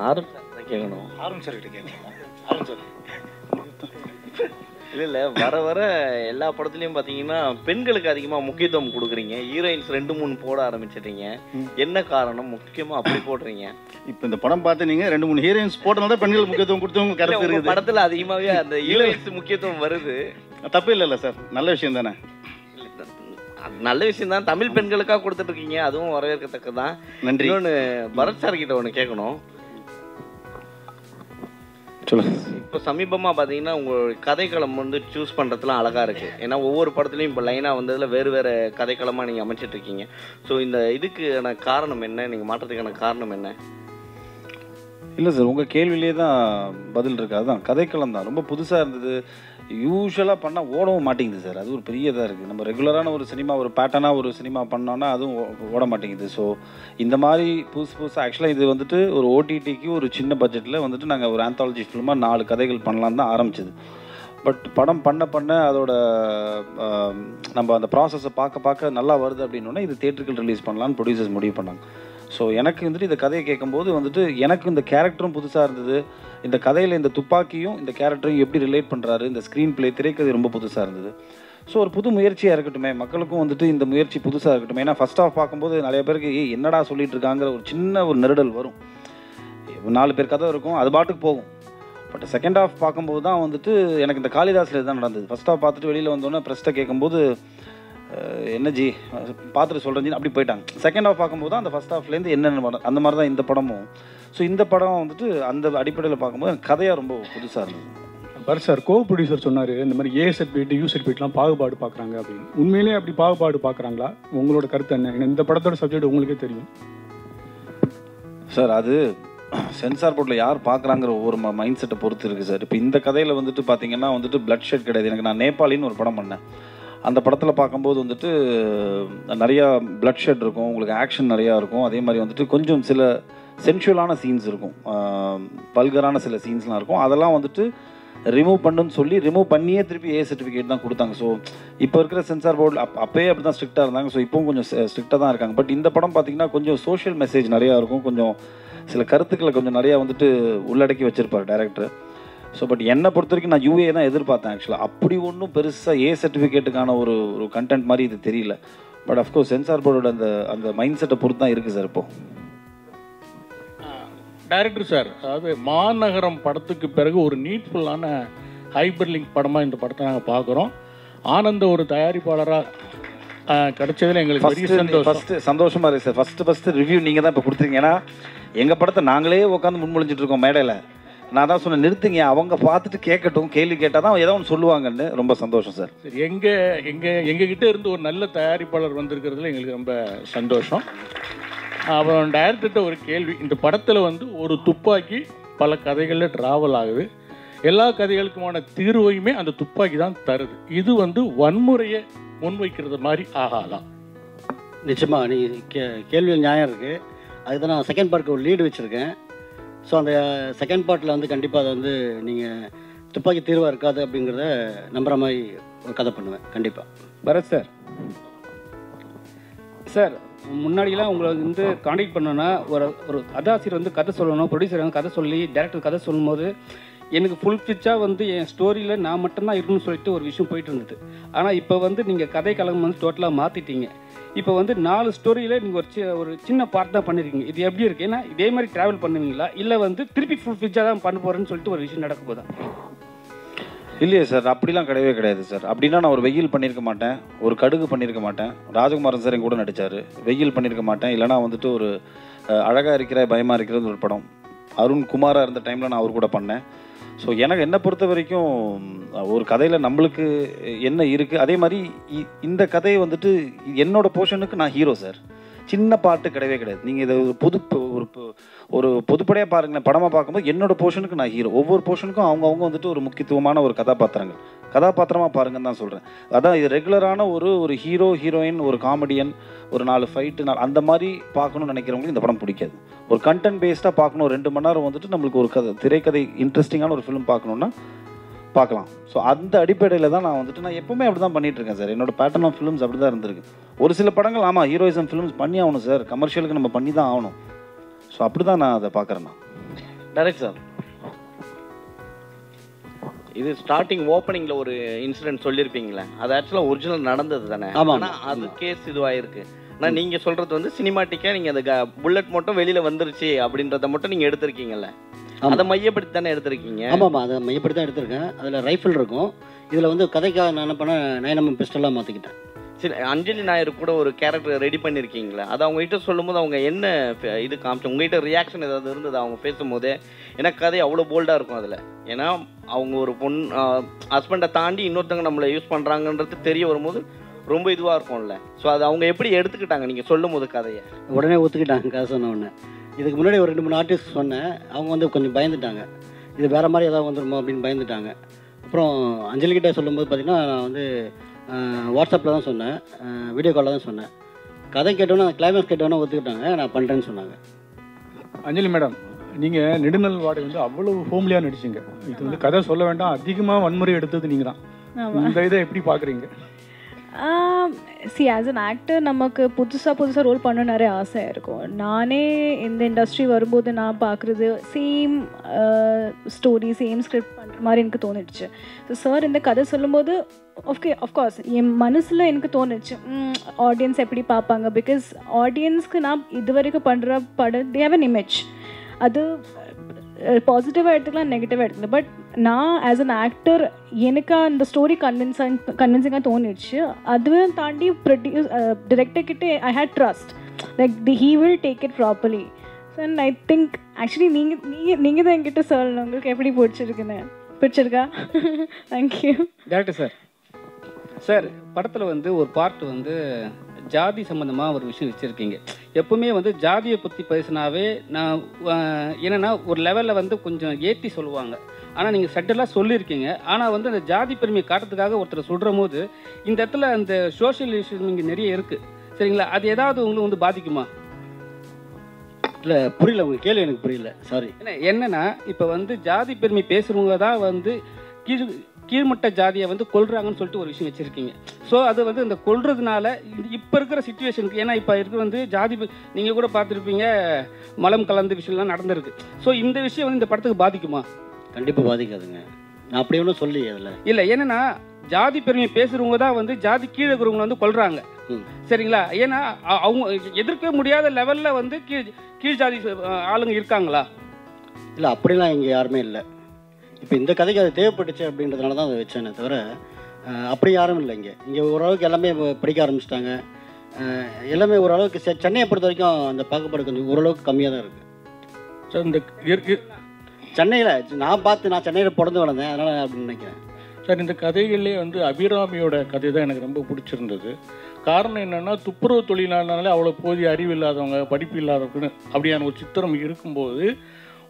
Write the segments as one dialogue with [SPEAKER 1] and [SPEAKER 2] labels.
[SPEAKER 1] Aaron sir கேட்கணும்.
[SPEAKER 2] Aaron sir கிட்ட கேட்கணும். ஆரன் சார்
[SPEAKER 1] இல்லை வர வர எல்லா படத்துலையும் பார்த்தீங்கன்னா பெண்களுக்கு அதிகமாக முக்கியத்துவம் கொடுக்குறீங்க. ஹீரோயின்ஸ் 2-3 போட ஆரம்பிச்சிட்டீங்க. என்ன காரணம் முக்கியமாக அப்படி போடுறீங்க?
[SPEAKER 2] இப்போ இந்த படம் பார்த்து நீங்கள் 2-3 ஹீரோயின்ஸ் போட்டனால தான் பெண்கள் முக்கியத்துவம் கொடுத்தவங்க கருத்து இருக்குது.
[SPEAKER 1] படத்தில் அதிகமாகவே அந்த ஹீரோயின்ஸ் முக்கியத்துவம் வருது.
[SPEAKER 2] தப்பு இல்லைல்ல சார், நல்ல விஷயம் தானே.
[SPEAKER 1] நல்ல விஷயம் தான். தமிழ் பெண்களுக்காக கொடுத்துட்டு இருக்கீங்க, அதுவும் வரவேற்கத்தக்கதான்.
[SPEAKER 2] நன்றி.
[SPEAKER 1] இன்னொன்று பரத் சார் கிட்ட ஒன்று கேட்கணும்.
[SPEAKER 2] சொல்லுங்க.
[SPEAKER 1] இப்போ சமீபமாக பார்த்தீங்கன்னா உங்கள் கதைக்களம் சூஸ் பண்ணுறதுலாம் அழகாக இருக்குது. ஏன்னா ஒவ்வொரு படத்துலையும் இப்போ லைனாக வந்ததில் வேறு வேறு கதைக்களமாக நீங்கள் அமைச்சிட்ருக்கீங்க. ஸோ இந்த இதுக்கான காரணம் என்ன, நீங்கள் மாற்றத்துக்கான காரணம் என்ன?
[SPEAKER 3] இல்லை சார், உங்கள் கேள்வியிலே தான் பதில் இருக்குது. அதுதான் கதைக்களம் தான் ரொம்ப புதுசாக இருந்தது. யூஸ்வலாக பண்ணால் ஓடவும் மாட்டேங்குது சார். அது ஒரு பெரிய இதாக இருக்குது. நம்ம ரெகுலரான ஒரு சினிமா, ஒரு பேட்டர்னாக ஒரு சினிமா பண்ணோன்னா அதுவும் ஓட மாட்டேங்குது. ஸோ இந்த மாதிரி புதுசாக ஆக்சுவலாக இது ஒரு ஓடிடிக்கு ஒரு சின்ன பட்ஜெட்டில் நாங்கள் ஒரு ஆந்தாலஜி ஃபிலிமாக 4 கதைகள் பண்ணலான்னு தான் ஆரம்பிச்சது. பட் படம் பண்ண அதோட நம்ம அந்த ப்ராசஸை பார்க்க நல்லா வருது அப்படின்னோடனே இது தியேட்டருக்கு ரிலீஸ் பண்ணலான்னு ப்ரொடியூசர்ஸ் முடிவு பண்ணாங்க. ஸோ எனக்கு இந்த கதையை கேட்கும்போது எனக்கு இந்த கேரக்டரும் புதுசாக இருந்தது. இந்த கதையில் இந்த துப்பாக்கியும் இந்த கேரக்டரையும் எப்படி ரிலேட் பண்ணுறாரு, இந்த ஸ்க்ரீன் பிளே திரைக்கதை ரொம்ப புதுசாக இருந்தது. ஸோ ஒரு புது முயற்சியாக இருக்கட்டுமே, மக்களுக்கும் இந்த முயற்சி புதுசாக இருக்கட்டும். ஏன்னா ஃபர்ஸ்ட் ஆஃப் பார்க்கும்போது நிறைய பேருக்கு என்னடா சொல்லிட்டு இருக்காங்கிற ஒரு சின்ன ஒரு நெருடல் வரும். 4 பேர் கதை இருக்கும், அது பாட்டுக்கு போகும். பட் செகண்ட் ஆஃப் பார்க்கும்போது தான் எனக்கு இந்த காளிதாஸில் தான் நடந்தது. ஃபர்ஸ்ட் ஆஃப் பார்த்துட்டு வெளியில் வந்தோன்னே ப்ரெஸ்ட்டை கேட்கும்போது என்ன ஜி பார்த்துட்டு சொல்கிறேன் ஜி அப்படி போயிட்டாங்க. செகண்ட் ஆஃப் பார்க்கும்போது தான் அந்த ஃபர்ஸ்ட் ஆஃப்லேருந்து என்னென்ன படம் அந்த மாதிரி தான் இந்த படமும். ஸோ இந்த படம் அந்த அடிப்படையில் பார்க்கும்போது எனக்கு கதையாக ரொம்ப புதுசாக இருந்தது.
[SPEAKER 4] பர் சார் கோ ப்ரொடியூசர் சொன்னார் இந்த மாதிரி ஏ சர்டிஃபிகேட் யூ சர்டிஃபிகேட்லாம் பாகுபாடு பார்க்குறாங்க அப்படின்னு. உண்மையிலேயே அப்படி பாகுபாடு பார்க்குறாங்களா? உங்களோட கருத்து என்ன? இந்த படத்தோட சப்ஜெக்ட் உங்களுக்கே தெரியும்
[SPEAKER 3] சார். அது சென்சார் போர்ட்டில் யார் பார்க்குறாங்கிற ஒவ்வொரு மைண்ட் செட்டை பொறுத்து இருக்குது சார். இப்போ இந்த கதையில் பார்த்தீங்கன்னா பிளட் ஷெட் கிடையாது. எனக்கு நான் நேபாளின்னு ஒரு படம் பண்ணேன். அந்த படத்தில் பார்க்கும்போது நிறையா பிளட் ஷெட் இருக்கும், உங்களுக்கு ஆக்ஷன் நிறையா இருக்கும். அதே மாதிரி கொஞ்சம் சில சென்சுவலான சீன்ஸ் இருக்கும், பல்கரான சில சீன்ஸ்லாம் இருக்கும். அதெல்லாம் ரிமூவ் பண்ணுன்னு சொல்லி ரிமூவ் பண்ணியே திருப்பி ஏ சர்டிஃபிகேட் தான் கொடுத்தாங்க. ஸோ இப்போ இருக்கிற சென்சார் போர்டு அப்போயே அப்படி தான் ஸ்ட்ரிக்டாக இருந்தாங்க. ஸோ இப்போவும் கொஞ்சம் ஸ்ட்ரிக்டாக தான் இருக்காங்க. பட் இந்த படம் பார்த்திங்கன்னா கொஞ்சம் சோஷியல் மெசேஜ் நிறையா இருக்கும், கொஞ்சம் சில கருத்துக்களை கொஞ்சம் நிறையா உள்ளடக்கி வச்சுருப்பார் டைரக்டர். ஸோ பட் என்னை பொறுத்த வரைக்கும் நான் யூஏ தான் எதிர்பார்த்தேன் ஆக்சுவலாக. அப்படி ஒன்றும் பெருசாக ஏ சர்டிஃபிகேட்டுக்கான ஒரு கண்டென்ட் மாதிரி இது தெரியல. பட் அஃப்கோர்ஸ் சென்சார் போர்டோட அந்த மைண்ட் செட்டை பொறுத்து தான் இருக்குது சார். இப்போது
[SPEAKER 5] டைரக்டர் சார், அதாவது மாநகரம் படத்துக்கு பிறகு ஒரு நீட்ஃபுல்லான ஹைப்பர் லிங்க் படமாக இந்த படத்தை நாங்கள் பார்க்குறோம். ஆனந்த ஒரு தயாரிப்பாளராக கிடைச்சதில் எங்களுக்கு பெரிய சந்தோஷம்.
[SPEAKER 3] சந்தோஷமாக இருக்குது சார். ஃபஸ்ட்டு ரிவ்யூ நீங்கள் தான் இப்போ கொடுத்துருங்க. ஏன்னா எங்கள் படத்தை நாங்களே உட்காந்து முன்மொழிஞ்சிட்டு இருக்கோம் மேடையில். நான் தான் சொன்னேன் நிறுத்துங்க, அவங்க பார்த்துட்டு கேட்கட்டும், கேள்வி கேட்டால் தான் ஏதோ ஒன்று சொல்லுவாங்கன்னு. ரொம்ப சந்தோஷம் சார்.
[SPEAKER 5] சரி, எங்ககிட்ட இருந்து ஒரு நல்ல தயாரிப்பாளர் வந்திருக்கிறதுல எங்களுக்கு ரொம்ப சந்தோஷம். அப்புறம் டைரக்டர்கிட்ட ஒரு கேள்வி. இந்த படத்தில் ஒரு துப்பாக்கி பல கதைகளில் ட்ராவல் ஆகுது. எல்லா கதைகளுக்குமான தீர்வையுமே அந்த துப்பாக்கி தான் தருது. இது வன்முறையை முன்வைக்கிறது மாதிரி ஆகாதான்?
[SPEAKER 6] நிச்சயமாக நீ கேள்வியில் நியாயம் இருக்குது. அதுக்கு தான் நான் செகண்ட் பார்ட்டுக்கு ஒரு லீடு வச்சுருக்கேன். ஸோ அந்த செகண்ட் பார்ட்டில் கண்டிப்பாக அதை நீங்கள் துப்பாக்கி தீர்வாக இருக்காது அப்படிங்கிறத நம்புகிற மாதிரி ஒரு கதை பண்ணுவேன் கண்டிப்பாக.
[SPEAKER 7] பரத் சார், சார் முன்னாடியெல்லாம் உங்களை காண்டாக்ட் பண்ணோன்னா ஒரு கதாசிரியர் கதை சொல்லணும், ப்ரொடியூசர் கதை சொல்லி டேரக்டர் கதை சொல்லும்போது எனக்கு ஃபுல் ஃபிச்சாக என் ஸ்டோரியில் நான் மட்டும்தான் இருக்குன்னு சொல்லிட்டு ஒரு விஷயம் போயிட்டு இருந்தது. ஆனால் இப்போ நீங்கள் கதை கலகம் டோட்டலாக மாற்றிட்டீங்க. இப்போ 4 ஸ்டோரியில் நீங்கள் ஒரு சின்ன பார்ட் தான் பண்ணியிருக்கீங்க. இது எப்படி இருக்குது? ஏன்னா இதே மாதிரி ட்ராவல் பண்ணுவீங்களா, இல்லை திருப்பி ஃபுல் ஃபிச்சாக தான் பண்ண போகிறேன்னு சொல்லிட்டு ஒரு விஷயம் நடக்க போதா?
[SPEAKER 3] இல்லையே சார், அப்படிலாம் கிடையவே கிடையாது சார். அப்படின்னா நான் ஒரு வெயில் பண்ணியிருக்க மாட்டேன், ஒரு கடுகு பண்ணியிருக்க மாட்டேன். ராஜகுமாரன் சார் என் கூட நடித்தார், வெயில் பண்ணியிருக்க மாட்டேன். இல்லைனா ஒரு அழகாக இருக்கிற பயமாக இருக்கிறது ஒரு படம் அருண் குமாராக இருந்த டைமில் நான் அவர் கூட பண்ணேன். ஸோ எனக்கு என்னை பொறுத்த வரைக்கும் ஒரு கதையில் நம்மளுக்கு என்ன இருக்குது, அதே மாதிரி இந்த கதையை என்னோடய போர்ஷனுக்கு நான் ஹீரோ சார். சின்ன பாட்டு கிடையவே கிடையாது. நீங்கள் இதை ஒரு பொதுப்படையாக பாருங்களேன். படமாக பார்க்கும்போது என்னோட போர்ஷனுக்கு நான் ஹீரோ. ஒவ்வொரு போர்ஷனுக்கும் அவங்க ஒரு முக்கியத்துவமான ஒரு கதாபாத்திரமாக பாருங்கன்னு தான் சொல்கிறேன். அதான் இது ரெகுலரான ஒரு ஹீரோ ஹீரோயின், ஒரு காமெடியன், ஒரு 4 ஃபைட்டு அந்த மாதிரி பார்க்கணும்னு நினைக்கிறவங்களுக்கு இந்த படம் பிடிக்காது. ஒரு கண்டென்ட் பேஸ்டாக பார்க்கணும், 2 மணி நேரம் நம்மளுக்கு ஒரு திரைக்கதை இன்ட்ரெஸ்டிங்கான ஒரு ஃபிலிம் பார்க்கணுன்னா பார்க்கலாம். ஸோ அந்த அடிப்படையில் தான் நான் எப்போவுமே அப்படி தான் பண்ணிகிட்டு இருக்கேன் சார். என்னோட பேட்டர்ன் ஆஃப் ஃபிலிம்ஸ் அப்படி தான் இருந்திருக்கு. ஒரு சில படங்கள் ஆமாம் ஹீரோயிசம் ஃபிலிம்ஸ் பண்ணி ஆகணும் சார், கமர்ஷியலுக்கு நம்ம பண்ணி தான் ஆகணும். ஸோ அப்படி தான் நான் அதை பார்க்குறேன். நான்
[SPEAKER 1] கரெக்ட் சார். இது ஸ்டார்டிங் ஓப்பனிங்ல ஒரு இன்சிடென்ட் சொல்லியிருப்பீங்களே, அது ஆக்சுவலாக ஒரிஜினல் நடந்தது தானே? ஆனால் அது கேஸ் இதுவாயிருக்கு. ஆனால் நீங்கள் சொல்கிறது வந்து சினிமாட்டிக்காக நீங்கள் அந்த புல்லட் மட்டும் வெளியில் வந்துருச்சு அப்படின்றத மட்டும் நீங்கள் எடுத்திருக்கீங்கல்ல, அதை மையப்படுத்தி தானே எடுத்திருக்கீங்க?
[SPEAKER 6] ஆமாம், அதை மையப்படுத்தி தான் எடுத்திருக்கேன். அதில் ரைஃபிள் இருக்கும். இதில் வந்து கதைக்காக நான் என்ன பண்ணேன், 9mm பிஸ்டலாக மாற்றிக்கிட்டேன்.
[SPEAKER 1] சரி, அஞ்சலி நாயர் கூட ஒரு கேரக்டர் ரெடி பண்ணியிருக்கீங்களா? அது அவங்ககிட்ட சொல்லும்போது அவங்க என்ன இது காமிச்சு, உங்ககிட்ட ரியாக்ஷன் ஏதாவது இருந்தது அவங்க பேசும்போதே? ஏன்னா கதை அவ்வளோ போல்டாக இருக்கும் அதில். ஏன்னா அவங்க ஒரு ஹஸ்பண்டை தாண்டி இன்னொருத்தவங்க நம்மளை யூஸ் பண்ணுறாங்கன்றது தெரிய வரும்போது ரொம்ப இதுவாக இருக்கும்ல. ஸோ அது அவங்க எப்படி எடுத்துக்கிட்டாங்க நீங்கள் சொல்லும் போது கதையை?
[SPEAKER 6] உடனே ஒத்துக்கிட்டாங்க கதை சொன்ன உடனே. இதுக்கு முன்னாடி ஒரு 2-3 ஆர்டிஸ்ட் சொன்னேன், அவங்க வந்து கொஞ்சம் பயந்துட்டாங்க, இது வேறு மாதிரி ஏதாவது வந்துடுமோ அப்படின்னு பயந்துட்டாங்க. அப்புறம் அஞ்சலிக்கிட்ட சொல்லும்போது பார்த்திங்கன்னா நான் வந்து வாட்ஸ்அப்பில் தான் சொன்னேன், வீடியோ காலில் தான் சொன்னேன். கதை கேட்டோன்னா கிளைமேக்ஸ் கேட்டோன்னா ஒத்துக்கிட்டாங்க, நான் பண்ணுறேன்னு சொன்னாங்க.
[SPEAKER 4] அஞ்சலி மேடம், நீங்கள் நெடுநல் வாடகை வந்து அவ்வளோ ஹோம்லியாக நடிச்சிங்க. இது வந்து கதை சொல்ல வேண்டாம், அதிகமாக வன்முறை எடுத்தது நீங்கள் தான். இந்த இதை எப்படி பார்க்குறீங்க?
[SPEAKER 8] சி ஆஸ் அன் ஆக்டர் நமக்கு புதுசாக ரோல் பண்ண நிறைய ஆசை இருக்கும். நானே இந்த இண்டஸ்ட்ரி வரும்போது நான் பார்க்குறது சேம் ஸ்டோரி சேம் ஸ்கிரிப்ட் பண்ணுற மாதிரி எனக்கு தோணிடுச்சு. ஸோ சார் இந்த கதை சொல்லும்போது அஃப்கோர்ஸ் என் மனசில் எனக்கு தோணுச்சு ஆடியன்ஸ் எப்படி பார்ப்பாங்க. பிகாஸ் ஆடியன்ஸ்க்கு நான் இது வரைக்கும் பண்ணுற படம் தே ஹேவ் அன் இமேஜ். அது பாசிட்டிவாக எடுத்துக்கலாம், நெகட்டிவாக எடுத்துக்கலாம். பட் நான் ஆஸ் அன் ஆக்டர் எனக்கு அந்த ஸ்டோரி கன்வின்சிங்காக தோணிடுச்சு. அதுவும் தாண்டி டிரெக்டர்கிட்ட I had trust like he will take it properly. So and I think actually நீங்கள் தான் என்கிட்ட சொல்லணும் உங்களுக்கு எப்படி பிடிச்சிருக்கா? தேங்க்யூ.
[SPEAKER 7] டேரக்டர் சார், படத்தில் வந்து ஒரு பார்ட் வந்து ஜாதி சம்மந்தமாக ஒரு விஷயம் வச்சுருக்கீங்க. எப்பவுமே வந்து ஜாதியை பற்றி பேசினாவே நான் என்னென்னா ஒரு லெவலில் வந்து கொஞ்சம் ஏற்றி சொல்லுவாங்க. ஆனால் நீங்கள் சட்டெல்லாம் சொல்லியிருக்கீங்க. ஆனால் வந்து அந்த ஜாதி பெருமையை காட்டுறதுக்காக ஒருத்தர் சொல்கிற போது இந்த இடத்துல அந்த சோஷியல் இஷ்யூஸ் இங்கே நிறைய இருக்குது. சரிங்களா? அது ஏதாவது உங்களுக்கு வந்து பாதிக்குமா?
[SPEAKER 6] இல்லை, புரியல உங்கள் கேள்வி, எனக்கு புரியல, சாரி.
[SPEAKER 7] என்னன்னா இப்போ வந்து ஜாதி பெருமை பேசுகிறவங்க தான் வந்து கீழ்மட்ட ஜாதியை வந்து கொல்றாங்கன்னு சொல்லிட்டு ஒரு விஷயம் வச்சுருக்கீங்க. ஸோ அது வந்து இந்த கொல்றதுனால இப்போ இருக்கிற சுச்சுவேஷனுக்கு, ஏன்னா இப்போ இருக்க வந்து ஜாதி நீங்கள் கூட பார்த்துருப்பீங்க மலம் கலந்த விஷயம்லாம் நடந்திருக்கு. ஸோ இந்த விஷயம் வந்து இந்த படத்துக்கு பாதிக்குமா?
[SPEAKER 6] கண்டிப்பாக பாதிக்காதுங்க, நான் அப்படி ஒன்றும் சொல்லி அதில்
[SPEAKER 7] இல்லை. ஏன்னா ஜாதி பெருமையை பேசுகிறவங்க தான் வந்து ஜாதி கீழே இருக்கிறவங்க வந்து கொல்றாங்க. சரிங்களா? ஏன்னா அவங்க எதிர்க்க முடியாத லெவலில் வந்து கீழ் ஜாதி ஆளுங்க இருக்காங்களா?
[SPEAKER 6] இல்லை, அப்படிலாம் இங்கே யாருமே இல்லை. இப்போ இந்த கதைக்கு அது தேவைப்பட்டுச்சு அப்படின்றதுனால தான் அதை வச்சேனே தவிர அப்படி யாரும் இல்லை. இங்கே ஓரளவுக்கு எல்லாமே படிக்க ஆரம்பிச்சிட்டாங்க. எல்லாமே ஓரளவுக்கு சென்னையை பொறுத்த வரைக்கும் அந்த பாகுபாடு கொஞ்சம் ஓரளவுக்கு கம்மியாக தான் இருக்குது.
[SPEAKER 5] ஸோ இந்த
[SPEAKER 6] சென்னையில் நான் சென்னையில் பிறந்து வளர்ந்தேன், அதனால் அப்படின்னு நினைக்கிறேன்.
[SPEAKER 5] சார், இந்த கதைகள்லேயே வந்து அபிராமியோட கதை தான் எனக்கு ரொம்ப பிடிச்சிருந்தது. காரணம் என்னென்னா துப்புரவு தொழிலாளனாலே அவ்வளோ போதிய அறிவு இல்லாதவங்க, படிப்பு இல்லாதவங்கன்னு அப்படியான ஒரு சித்திரம் இருக்கும்போது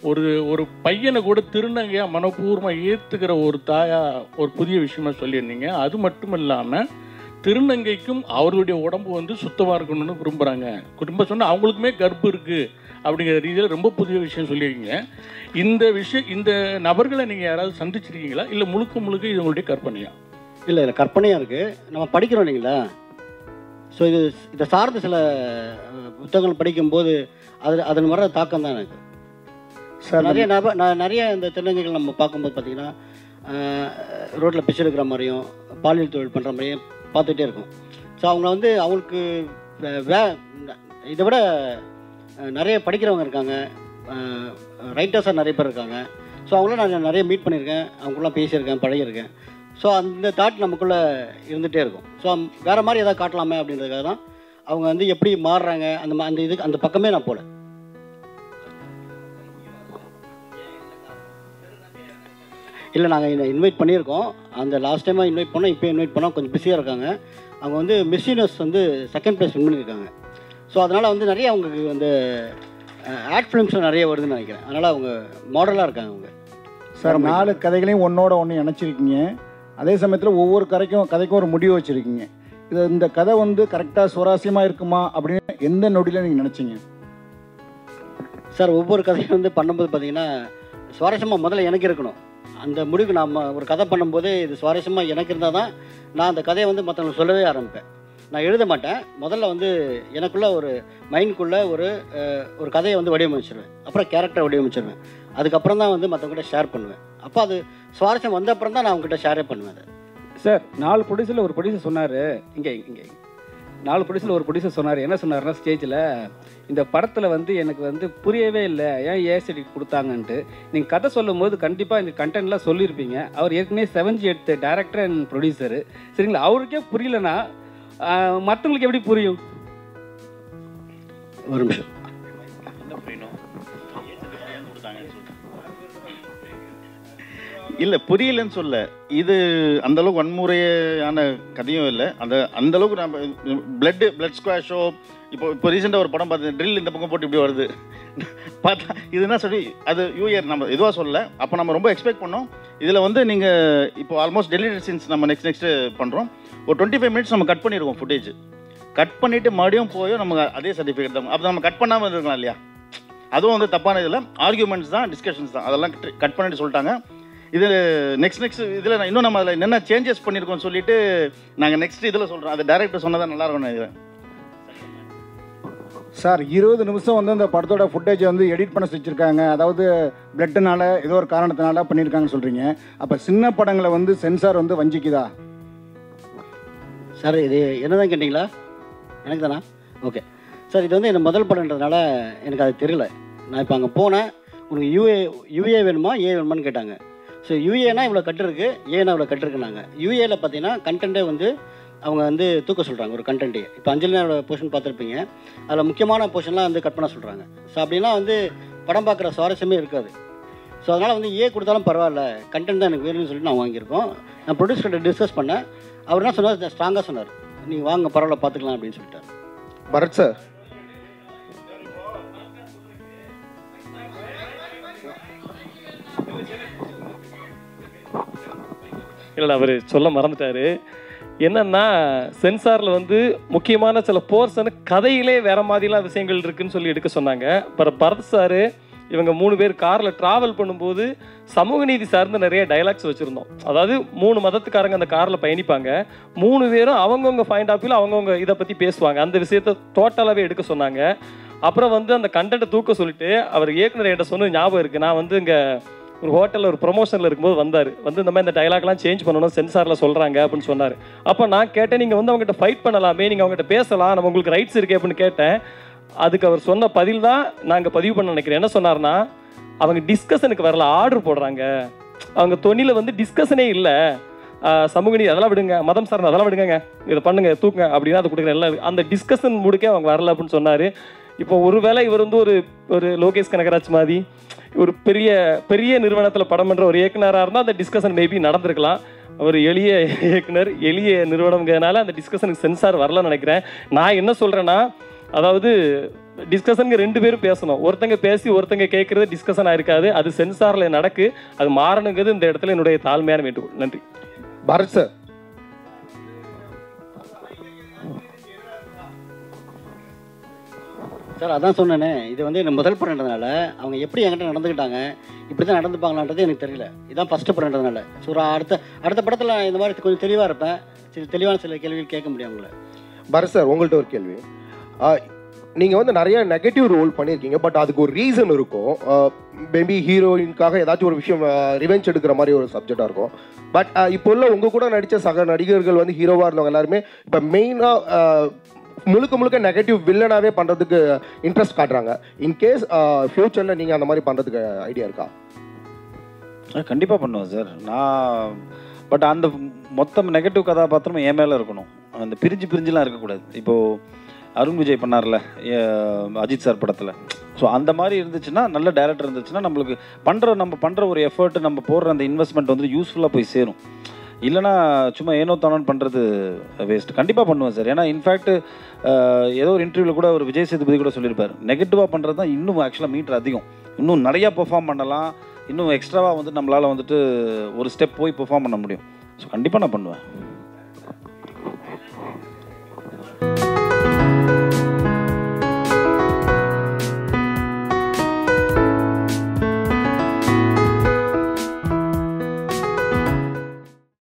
[SPEAKER 5] ஒரு பையனை கூட திருநங்கையாக மனப்பூர்வமாக ஏற்றுக்கிற ஒரு தாயா ஒரு புதிய விஷயமா சொல்லியிருந்தீங்க. அது மட்டும் இல்லாமல் திருநங்கைக்கும் அவர்களுடைய உடம்பு வந்து சுத்தமாக இருக்கணும்னு விரும்புகிறாங்க. குடும்பம் சொன்னால் அவங்களுக்குமே கர்ப்பம் இருக்குது அப்படிங்கிற ரீதியில் ரொம்ப புதிய விஷயம் சொல்லியிருக்கீங்க. இந்த நபர்களை நீங்கள் யாராவது சந்திச்சிருக்கீங்களா, இல்லை முழுக்க இது உங்களுடைய கற்பனையா?
[SPEAKER 6] இல்லை, இல்லை, கற்பனையாக இருக்குது. நம்ம படிக்கிறோம் இல்லைங்களா? ஸோ இதை சார்ந்த சில புத்தகங்கள் படிக்கும்போது அதன் வர தாக்கம் தான் எனக்கு. நிறைய இந்த திருநங்கைகள் நம்ம பார்க்கும்போது பார்த்திங்கன்னா ரோட்டில் பிச்சை எடுக்கிற மாதிரியும் பாலியல் தொழில் பண்ணுற மாதிரியும் பார்த்துட்டே இருக்கும். ஸோ அவங்களுக்கு இதை விட நிறைய படிக்கிறவங்க இருக்காங்க, ரைட்டர்ஸாக நிறைய பேர் இருக்காங்க. ஸோ அவங்களாம் நான் நிறைய மீட் பண்ணியிருக்கேன், அவங்களாம் பேசியிருக்கேன், பழகியிருக்கேன். ஸோ அந்த தாட் நமக்குள்ளே இருந்துகிட்டே இருக்கும். ஸோ வேறு மாதிரி எதாவது காட்டலாமே அப்படின்றதுக்காக தான் அவங்க வந்து எப்படி மாறுறாங்க அந்த பக்கமே நான் போகல. இல்லை, நாங்கள் இன்வைட் பண்ணியிருக்கோம். அந்த லாஸ்ட் டைமாக இன்வைட் பண்ணோம், இப்போ இன்வைட் பண்ணோம். கொஞ்சம் பிஸியாக இருக்காங்க. அவங்க வந்து மிஸ் யூனிவர்ஸ் வந்து 2nd ப்ளேஸ் வின் பண்ணியிருக்காங்க. ஸோ அதனால் வந்து நிறைய அவங்களுக்கு வந்து ஆட் ஃபிலிம்ஸும் நிறைய வருதுன்னு நினைக்கிறேன். அதனால் அவங்க மாடலாக இருக்காங்க. அவங்க
[SPEAKER 9] சார் 4 கதைகளையும் ஒன்றோட ஒன்று இணைச்சிருக்கீங்க. அதே சமயத்தில் ஒவ்வொரு கதைக்கும் ஒரு முடிவு வச்சுருக்கீங்க. இந்த கதை வந்து கரெக்டாக சுவாரஸ்யமாக இருக்குமா அப்படின்னு எந்த நொடியில் நீங்கள் நினச்சிங்க?
[SPEAKER 6] சார், ஒவ்வொரு கதையும் வந்து பண்ணும்போது பார்த்தீங்கன்னா சுவாரஸ்யமாக முதல்ல எனக்கு இருக்கணும். அந்த முடிவுக்கு நாம் ஒரு கதை பண்ணும்போது இது சுவாரஸ்யமாக எனக்கு இருந்தால் தான் நான் அந்த கதையை வந்து மற்றவங்களுக்கு சொல்லவே ஆரம்பிப்பேன். நான் எழுத மாட்டேன். முதல்ல வந்து எனக்குள்ளே ஒரு மைண்டுக்குள்ளே ஒரு கதையை வந்து வடிவமைச்சிருவேன். அப்புறம் கேரக்டரை வடிவமைச்சிருவேன். அதுக்கப்புறம் தான் வந்து மற்றவங்ககிட்ட ஷேர் பண்ணுவேன். அப்போ அது சுவாரஸ்யம் வந்த அப்புறம் தான் நான் அவங்ககிட்ட ஷேரே பண்ணுவேன். அதை
[SPEAKER 7] சார் 4 ப்ரொடியூசரில் ஒரு ப்ரொடியூசர் சொன்னார், இங்கே 4 ப்ரொடியூசரில் ஒரு ப்ரொடியூசர் சொன்னார். என்ன சொன்னார்னா, ஸ்டேஜில் இந்த படத்தில் வந்து எனக்கு வந்து புரியவே இல்லை, ஏன் ஏஎஸ்டி கொடுத்தாங்கன்ட்டு. நீங்கள் கதை சொல்லும் போது கண்டிப்பாக இந்த கண்டென்ட்லாம் சொல்லியிருப்பீங்க. அவர் ஏற்கனவே 7G எடுத்த டேரக்டர் அண்ட் ப்ரொடியூசரு, சரிங்களா? அவருக்கே புரியலன்னா மற்றவங்களுக்கு எப்படி புரியும்?
[SPEAKER 6] ஒரு நிமிஷம்.
[SPEAKER 2] இல்லை புரியலன்னு சொல்ல, இது அந்தளவுக்கு வன்முறையான கதையும் இல்லை. அந்தளவுக்கு நம்ம பிளட் ஸ்குவாஷோ இப்போ ரீசெண்டாக ஒரு படம் பார்த்து ட்ரில் இந்த பக்கம் போட்டு இப்படி வருது பார்த்தா இதுனா சொல்லி அது யூஇயர் நம்ம எதுவாக சொல்லலை. அப்போ நம்ம ரொம்ப எக்ஸ்பெக்ட் பண்ணோம். இதில் வந்து நீங்கள் இப்போ ஆல்மோஸ்ட் டெலிவரி சீன்ஸ் நம்ம நெக்ஸ்ட்டு பண்ணுறோம். ஒரு 25 மினிட்ஸ் நம்ம கட் பண்ணியிருக்கோம். ஃபுட்டேஜ் கட் பண்ணிவிட்டு மறுபடியும் போய் நமக்கு அதே சர்டிஃபிகேட் தான். அப்போ நம்ம கட் பண்ணாமல் இருக்கலாம் இல்லையா? அதுவும் வந்து தப்பான இதில் ஆர்கியூமெண்ட்ஸ் தான், டிஸ்கஷன்ஸ் தான், அதெல்லாம் கட் பண்ணிட்டு சொல்லிட்டாங்க. இது நெக்ஸ்ட் இதில் இன்னும் நம்ம அதில் என்னென்ன சேஞ்சஸ் பண்ணியிருக்கோம்னு சொல்லிட்டு நாங்கள் நெக்ஸ்ட் இதில் சொல்கிறோம். அது டேரக்டர் சொன்னதான் நல்லாயிருக்கும் நினைக்கிறேன்.
[SPEAKER 9] சார் 20 நிமிஷம் வந்து அந்த படத்தோட ஃபுட்டேஜை வந்து எடிட் பண்ண வச்சுருக்காங்க. அதாவது பிளட்டுனால ஏதோ ஒரு காரணத்தினால பண்ணியிருக்காங்கன்னு சொல்கிறீங்க. அப்போ சின்ன படங்களை வந்து சென்சார் வந்து வஞ்சிக்குதா
[SPEAKER 6] சார்? இது என்னதான் கேட்டிங்களா? எனக்கு தானா? Okay sir. இது வந்து எனக்கு முதல் படம்ன்றதுனால எனக்கு அது தெரியல. நான் இப்போ அங்கே போனேன், உனக்கு யூஏ வேணுமா ஏ வேணுமான்னு கேட்டாங்க. ஸோ யூஏனா இவ்வளோ கட்டு இருக்குது, ஏன்னா இவ்வளோ கட்டு இருக்குனாங்க. யூஏல பார்த்தீங்கன்னா கண்டென்ட்டே வந்து அவங்க வந்து தூக்க சொல்கிறாங்க ஒரு கண்டென்ட்டே. இப்போ அஞ்சலினோட போர்ஷன் பார்த்துருப்பீங்க, அதில் முக்கியமான போர்ஷன்லாம் வந்து கட் பண்ண சொல்கிறாங்க. ஸோ அப்படின்னா வந்து படம் பார்க்குற சுவாரஸ்யமே இருக்காது. ஸோ அதனால் வந்து ஏ கொடுத்தாலும் பரவாயில்ல, கண்டென்ட் தான் எனக்கு வேணும்னு சொல்லிட்டு நான் வாங்கியிருக்கோம். நான் ப்ரொடியூசர்கிட்ட டிஸ்கஸ் பண்ணேன். அவர் என்ன சொன்னார், ஸ்ட்ராங்காக சொன்னார், நீங்கள் வாங்க பரவாயில்ல பார்த்துக்கலாம் அப்படின்னு சொல்லிட்டார்.
[SPEAKER 10] பரத் சார்,
[SPEAKER 11] இல்லை அவர் சொல்ல மறந்துட்டார். என்னன்னா சென்சாரில் வந்து முக்கியமான சில போர்ஷனு கதையிலே வேறு மாதிரிலாம் விஷயங்கள் இருக்குதுன்னு சொல்லி எடுக்க சொன்னாங்க. அப்புறம் பரத் சார் இவங்க 3 பேர் காரில் ட்ராவல் பண்ணும்போது சமூக நீதி சார்ந்து நிறைய டைலாக்ஸ் வச்சுருந்தோம். அதாவது 3 மதத்துக்காரங்க அந்த காரில் பயணிப்பாங்க. 3 பேரும் அவங்கவுங்க பாயிண்ட் ஆஃப் வியூவில் அவங்கவுங்க இதை பற்றி பேசுவாங்க. அந்த விஷயத்தை டோட்டலாகவே எடுக்க சொன்னாங்க. அப்புறம் வந்து அந்த கண்டென்ட்டை தூக்க சொல்லிட்டு அவர் இயக்குனர் என்கிட்ட சொன்னது ஞாபகம் இருக்குது. நான் வந்து இங்கே ஒரு ஹோட்டலில் ஒரு ப்ரொமோஷனில் இருக்கும்போது வந்தார். வந்து இந்த மாதிரி இந்த டைலாக்லாம் சேஞ்ச் பண்ணணும் சென்சாரில் சொல்கிறாங்க அப்படின்னு சொன்னார். அப்போ நான் கேட்டேன், நீங்கள் வந்து அவங்ககிட்ட ஃபைட் பண்ணலாமே, நீங்கள் அவங்ககிட்ட பேசலாம், நம்ம உங்களுக்கு ரைட்ஸ் இருக்கே அப்படின்னு கேட்டேன். அதுக்கு அவர் சொன்ன பதில் தான் நாங்கள் பதிவு பண்ண நினைக்கிறேன். என்ன சொன்னார்னா, அவங்க டிஸ்கஷனுக்கு வரல, ஆர்டர் போடுறாங்க. அவங்க தொழில வந்து டிஸ்கஷனே இல்லை, சமூக நீதி அதெல்லாம் விடுங்க, மதம் சார்ந்த அதெல்லாம் விடுங்க, இதை பண்ணுங்க தூக்குங்க அப்படின்னா அது கொடுக்குற எல்லாம் அந்த டிஸ்கஷன் முடிக்க அவங்க வரல அப்படின்னு சொன்னார். இப்போ ஒருவேளை இவர் வந்து ஒரு லோகேஷ் கனகராஜ் மாதிரி ஒரு பெரிய நிறுவனத்தில் படம் பண்ணுற ஒரு இயக்குனராக இருந்தால் அந்த டிஸ்கஷன் மேபி நடந்திருக்கலாம். அவர் எளிய இயக்குனர், எளிய நிறுவனங்கிறதுனால அந்த டிஸ்கஷனுக்கு சென்சார் வரலன்னு நினைக்கிறேன். நான் என்ன சொல்கிறேன்னா, அதாவது டிஸ்கஷனுக்கு 2 பேரும் பேசணும். ஒருத்தங்க பேசி ஒருத்தங்க கேட்குறது டிஸ்கஷனாக இருக்காது. அது சென்சாரில் நடக்கு, அது மாறணுங்கிறது இந்த இடத்துல என்னுடைய தாழ்மையான வேண்டுகோள். நன்றி.
[SPEAKER 10] பரத் சார்,
[SPEAKER 6] சார் அதான் சொன்னேனே, இது வந்து எனக்கு முதல் படம்ன்றதுனால அவங்க எப்படி என்கிட்ட நடந்துக்கிட்டாங்க, இப்படி தான் நடந்துப்பாங்களான்றது எனக்கு தெரியல. இதுதான் ஃபஸ்ட்டு படம்ன்றதுனால. ஸோ அடுத்த படத்தில் இந்த மாதிரி கொஞ்சம் தெளிவாக இருப்பேன். தெளிவான சில கேள்விகள் கேட்க முடியும் அவங்கள.
[SPEAKER 10] பரத் சார், உங்கள்கிட்ட ஒரு கேள்வி. நீங்கள் வந்து நிறைய நெகட்டிவ் ரோல் பண்ணியிருக்கீங்க, பட் அதுக்கு ஒரு ரீசன் இருக்கும். மேபி ஹீரோயின்காக ஏதாச்சும் ஒரு விஷயம் ரிவெஞ்ச் எடுக்கிற மாதிரி ஒரு சப்ஜெக்டாக இருக்கும். பட் இப்போ உள்ள உங்கள் கூட நடித்த சக நடிகர்கள் வந்து ஹீரோவாக இருந்தவங்க எல்லாருமே இப்போ மெயினாக முழுக்க நெகட்டிவ் வில்லனாகவே பண்ணுறதுக்கு இன்ட்ரெஸ்ட் காட்டுறாங்க. இன்கேஸ் ஃப்யூச்சரில் நீங்கள் அந்த மாதிரி பண்ணுறதுக்கு ஐடியா இருக்கா?
[SPEAKER 3] கண்டிப்பாக பண்ணுவேன் சார் நான். பட் அந்த மொத்தம் நெகட்டிவ் கதாபாத்திரம் என் மேலே இருக்கணும். அந்த பிரிஞ்சுலாம் இருக்கக்கூடாது. இப்போது அருண் விஜய் பண்ணார்ல அஜித் சார் படத்தில். ஸோ அந்த மாதிரி இருந்துச்சுன்னா, நல்ல டேரக்டர் இருந்துச்சுன்னா, நம்மளுக்கு நம்ம பண்ணுற ஒரு எஃபர்ட், நம்ம போடுற அந்த இன்வெஸ்ட்மெண்ட் வந்து யூஸ்ஃபுல்லாக போய் சேரும். இல்லைனா சும்மா ஏனோ தானோன்னு பண்ணுறது வேஸ்ட். கண்டிப்பாக பண்ணுவேன் சார். ஏன்னா இன்ஃபேக்ட் ஏதோ ஒரு இன்டர்வியூவில் கூட ஒரு விஜய் சேதுபதி கூட சொல்லியிருப்பார், நெகட்டிவாக பண்ணுறது தான் இன்னும் ஆக்சுவலாக மீட்டர் அதிகம், இன்னும் நிறையா பெர்ஃபார்ம் பண்ணலாம், இன்னும் எக்ஸ்ட்ராவாக வந்து நம்மளால் வந்துட்டு ஒரு ஸ்டெப் போய் பெர்ஃபார்ம் பண்ண முடியும். ஸோ கண்டிப்பாக நான் பண்ணுவேன்.